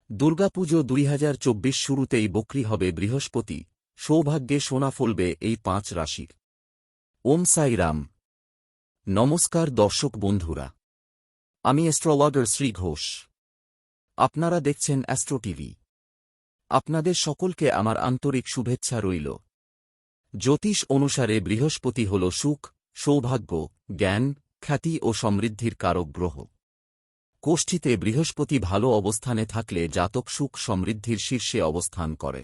দুর্গাপুজো ২০২৪ শুরুতেই বক্রি হবে বৃহস্পতি, সৌভাগ্যে সোনা ফলবে এই ৫ রাশির। ওম সাই রাম। নমস্কার দর্শক বন্ধুরা, আমি অ্যাস্ট্রোলজার শ্রী ঘোষ। আপনারা দেখছেন অ্যাস্ট্রো টিভি। আপনাদের সকলকে আমার আন্তরিক শুভেচ্ছা রইল। জ্যোতিষ অনুসারে বৃহস্পতি হল সুখ, সৌভাগ্য, জ্ঞান, খ্যাতি ও সমৃদ্ধির কারক গ্রহ। কোষ্ঠীতে বৃহস্পতি ভালো অবস্থানে থাকলে জাতক সুখ সমৃদ্ধির শীর্ষে অবস্থান করে।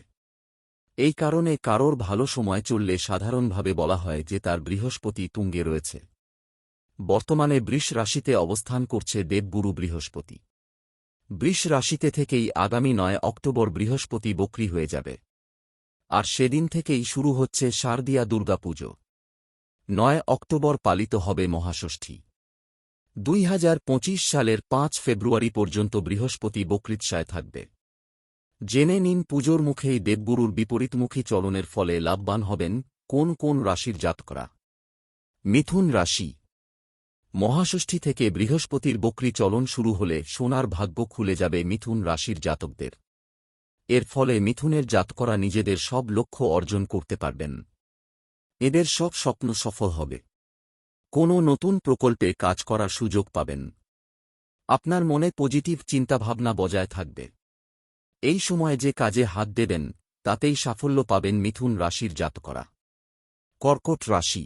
এই কারণে কারোর ভালো সময় চললে সাধারণভাবে বলা হয় যে তার বৃহস্পতি তুঙ্গে রয়েছে। বর্তমানে বৃষ রাশিতে অবস্থান করছে দেবগুরু বৃহস্পতি। বৃষ রাশিতে থেকেই আগামী ৯ অক্টোবর বৃহস্পতি বক্রী হয়ে যাবে। আর সেদিন থেকেই শুরু হচ্ছে শারদীয়া দুর্গাপুজো। ৯ অক্টোবর পালিত হবে মহাষষ্ঠী। ২০২৫ সালের ৫ ফেব্রুয়ারি পর্যন্ত বৃহস্পতি বক্রীৎসায় থাকবে। জেনে নিন পুজোর মুখেই দেবগুরুর বিপরীতমুখী চলনের ফলে লাভবান হবেন কোন কোন রাশির জাতকরা। মিথুন রাশি। মহাষষ্ঠী থেকে বৃহস্পতির বক্রী চলন শুরু হলে সোনার ভাগ্য খুলে যাবে মিথুন রাশির জাতকদের। এর ফলে মিথুনের জাতকরা নিজেদের সব লক্ষ্য অর্জন করতে পারবেন। এদের সব স্বপ্ন সফল হবে। কোনো নতুন প্রকল্পে কাজ করার সুযোগ পাবেন। আপনার মনে পজিটিভ চিন্তাভাবনা বজায় থাকবে। এই সময় যে কাজে হাত দেবেন তাতেই সাফল্য পাবেন মিথুন রাশির জাতকরা। কর্কট রাশি।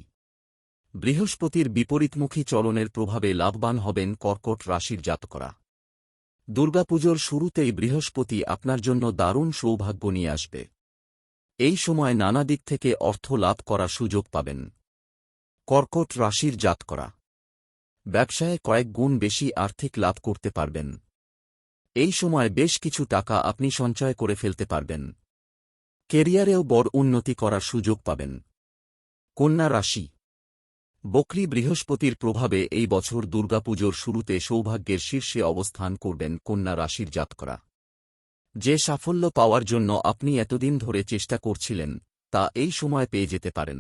বৃহস্পতির বিপরীতমুখী চলনের প্রভাবে লাভবান হবেন কর্কট রাশির জাতকরা। দুর্গাপুজোর শুরুতেই বৃহস্পতি আপনার জন্য দারুণ সৌভাগ্য নিয়ে আসবে। এই সময় নানা দিক থেকে অর্থ লাভ করার সুযোগ পাবেন। কর্কট রাশির জাতকরা ব্যবসায় কয়েক গুণ বেশি আর্থিক লাভ করতে পারবেন। এই সময় বেশ কিছু টাকা আপনি সঞ্চয় করে ফেলতে পারবেন। কেরিয়ারেও বড় উন্নতি করার সুযোগ পাবেন। কন্যা রাশি। বক্রী বৃহস্পতির প্রভাবে এই বছর দুর্গাপুজোর শুরুতে সৌভাগ্যের শীর্ষে অবস্থান করবেন কন্যা রাশির জাতকরা। যে সাফল্য পাওয়ার জন্য আপনি এতদিন ধরে চেষ্টা করছিলেন তা এই সময় পেয়ে যেতে পারেন।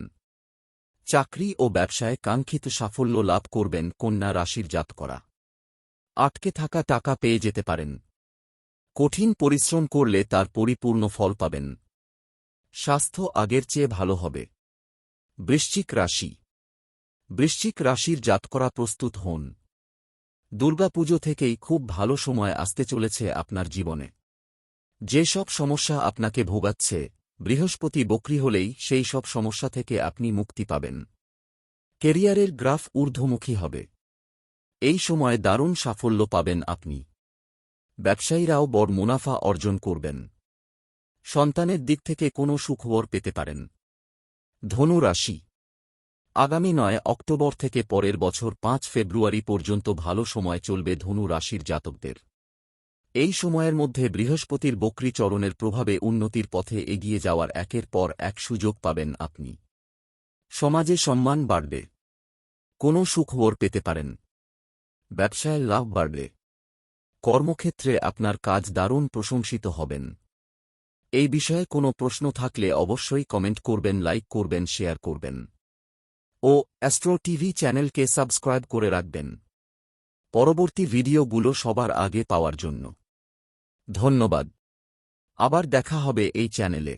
চাকরি ও ব্যবসায় কাঙ্ক্ষিত সাফল্য লাভ করবেন কন্যা রাশির জাতকরা। আটকে থাকা টাকা পেয়ে যেতে পারেন। কঠিন পরিশ্রম করলে তার পরিপূর্ণ ফল পাবেন। স্বাস্থ্য আগের চেয়ে ভালো হবে। বৃশ্চিক রাশি। বৃশ্চিক রাশির জাতকরা প্রস্তুত হন। দুর্গাপুজো থেকেই খুব ভালো সময় আসতে চলেছে আপনার জীবনে। যে সব সমস্যা আপনাকে ভোগাচ্ছে বৃহস্পতি বক্রী হলেই সেই সব সমস্যা থেকে আপনি মুক্তি পাবেন। কেরিয়ারের গ্রাফ ঊর্ধ্বমুখী হবে। এই সময় দারুণ সাফল্য পাবেন আপনি। ব্যবসায়ীরাও বড় মুনাফা অর্জন করবেন। সন্তানের দিক থেকে কোনো সুখবর পেতে পারেন। ধনু রাশি। আগামী ৯ অক্টোবর থেকে পরের বছর ৫ ফেব্রুয়ারি পর্যন্ত ভালো সময় চলবে ধনু রাশির জাতকদের। এই সময়ের মধ্যে বৃহস্পতির বক্রী চলনের প্রভাবে উন্নতির পথে এগিয়ে যাওয়ার একের পর এক সুযোগ পাবেন আপনি। সমাজে সম্মান বাড়বে। কোনো সুখবর পেতে পারেন। ব্যবসায় লাভ বাড়বে। কর্মক্ষেত্রে আপনার কাজ দারুণ প্রশংসিত হবেন। এই বিষয়ে কোনো প্রশ্ন থাকলে অবশ্যই কমেন্ট করবেন, লাইক করবেন, শেয়ার করবেন ও অ্যাস্ট্রো টিভি চ্যানেলকে সাবস্ক্রাইব করে রাখবেন পরবর্তী ভিডিওগুলো সবার আগে পাওয়ার জন্য। ধন্যবাদ। আবার দেখা হবে এই চ্যানেলে।